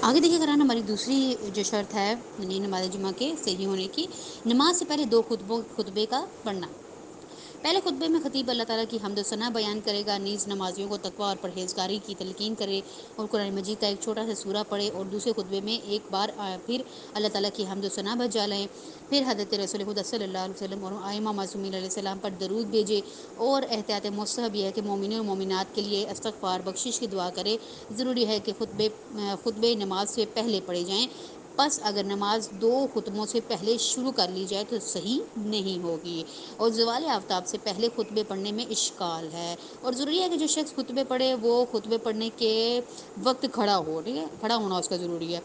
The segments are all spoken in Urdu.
آگے دیکھیے قرآن ہماری دوسری جو شرط ہے یعنی نماز جمعہ کے صحیح ہونے کی، نماز سے پہلے دو خطبے کا پڑھنا۔ پہلے خطبے میں خطیب اللہ تعالیٰ کی حمد و ثنا بیان کرے گا، نیز نمازیوں کو تقویٰ اور پرہیزگاری کی تلقین کرے اور قرآن مجید کا ایک چھوٹا سا سورہ پڑھے، اور دوسرے خطبے میں ایک بار پھر اللہ تعالیٰ کی حمد و ثنا بجا لیں، پھر حضرت رسول خدا صلی اللہ علیہ وسلم اور ائمہ معصومین علیہ السلام پر درود بھیجے، اور احتیاط مستحب یہ ہے کہ مومنین و مومنات کے لیے استغفار بخشش کی دعا کرے۔ ضروری ہے کہ خطبے نماز سے پہلے پڑھے جائیں، پس اگر نماز دو خطبوں سے پہلے شروع کر لی جائے تو صحیح نہیں ہوگی، اور زوال آفتاب سے پہلے خطبے پڑھنے میں اشکال ہے، اور ضروری ہے کہ جو شخص خطبے پڑھے وہ خطبے پڑھنے کے وقت کھڑا ہو، ٹھیک ہے، کھڑا ہونا اس کا ضروری ہے،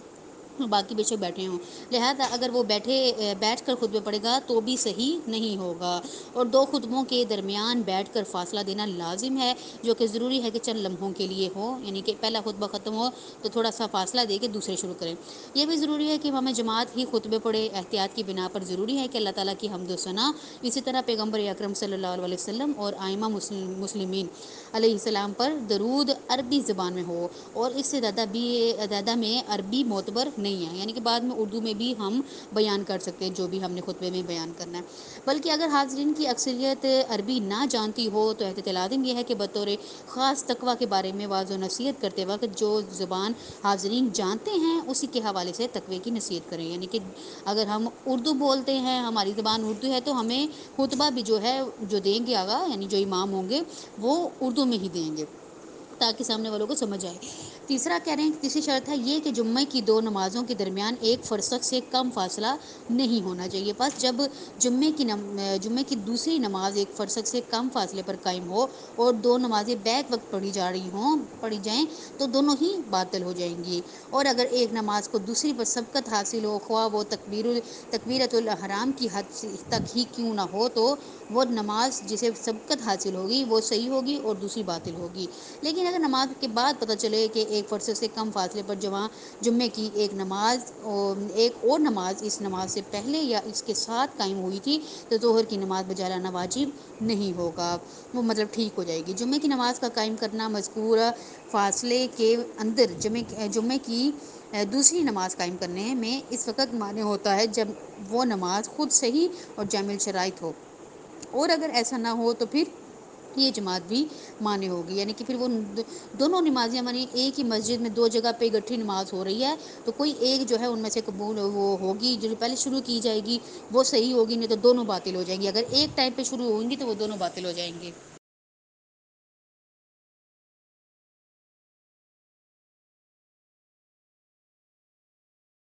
باقی بے شک بیٹھے ہوں، لہذا اگر وہ بیٹھ کر خطبے پڑھے گا تو بھی صحیح نہیں ہوگا، اور دو خطبوں کے درمیان بیٹھ کر فاصلہ دینا لازم ہے، جو کہ ضروری ہے کہ چند لمحوں کے لیے ہو، یعنی کہ پہلا خطبہ ختم ہو تو تھوڑا سا فاصلہ دے کے دوسرے شروع کریں۔ یہ بھی ضروری ہے کہ امام جماعت ہی خطبے پڑھے، احتیاط کی بنا پر ضروری ہے کہ اللہ تعالیٰ کی حمد و ثنا، اسی طرح پیغمبر اکرم صلی اللہ علیہ وسلم اور ائمہ مسلمین علیہ السلام پر درود عربی زبان میں ہو، اور اس سے زیادہ میں عربی معتبر نہیں ہے، یعنی کہ بعد میں اردو میں بھی ہم بیان کر سکتے ہیں جو بھی ہم نے خطبے میں بیان کرنا ہے، بلکہ اگر حاضرین کی اکثریت عربی نہ جانتی ہو تو احتیاط لازم یہ ہے کہ بطور خاص تقویٰ کے بارے میں واضح و نصیحت کرتے وقت جو زبان حاضرین جانتے ہیں اسی کے حوالے سے تقوی کی نصیحت کریں، یعنی کہ اگر ہم اردو بولتے ہیں، ہماری زبان اردو ہے، تو ہمیں خطبہ بھی جو ہے جو دیں گے آگا، یعنی جو امام ہوں گے وہ اردو میں ہی دیں گے تاکہ سامنے والوں کو سمجھ آئے۔ تیسرا کہہ رہے ہیں، تیسری شرط ہے یہ کہ جمعہ کی دو نمازوں کے درمیان ایک فرسخ سے کم فاصلہ نہیں ہونا چاہیے، بس جب جمعے کی دوسری نماز ایک فرسخ سے کم فاصلے پر قائم ہو اور دو نمازیں بیک وقت پڑھی جائیں تو دونوں ہی باطل ہو جائیں گی، اور اگر ایک نماز کو دوسری پر سبقت حاصل ہو، خواہ وہ تکبیرۃ الاحرام کی حد تک ہی کیوں نہ ہو، تو وہ نماز جسے سبقت حاصل ہوگی وہ صحیح ہوگی اور دوسری باطل ہوگی، لیکن اگر نماز کے بعد پتہ چلے کہ ایک فرسخ سے کم فاصلے پر جمعے کی ایک اور نماز اس نماز سے پہلے یا اس کے ساتھ قائم ہوئی تھی تو ظہر کی نماز بجا لانا واجب نہیں ہوگا، وہ مطلب ٹھیک ہو جائے گی۔ جمعے کی نماز کا قائم کرنا مذکورہ فاصلے کے اندر جمعے کی دوسری نماز قائم کرنے میں اس وقت معنی ہوتا ہے جب وہ نماز خود صحیح اور جامع الشرائط ہو، اور اگر ایسا نہ ہو تو پھر یہ جماعت بھی مانے ہوگی، یعنی کہ پھر وہ دونوں نمازیں مانی ایک ہی مسجد میں دو جگہ پہ اکٹھی نماز ہو رہی ہے تو کوئی ایک جو ہے ان میں سے قبول وہ ہوگی، جو پہلے شروع کی جائے گی وہ صحیح ہوگی، نہیں تو دونوں باطل ہو جائیں گی، اگر ایک ٹائم پہ شروع ہوئیں گی تو وہ دونوں باطل ہو جائیں گے۔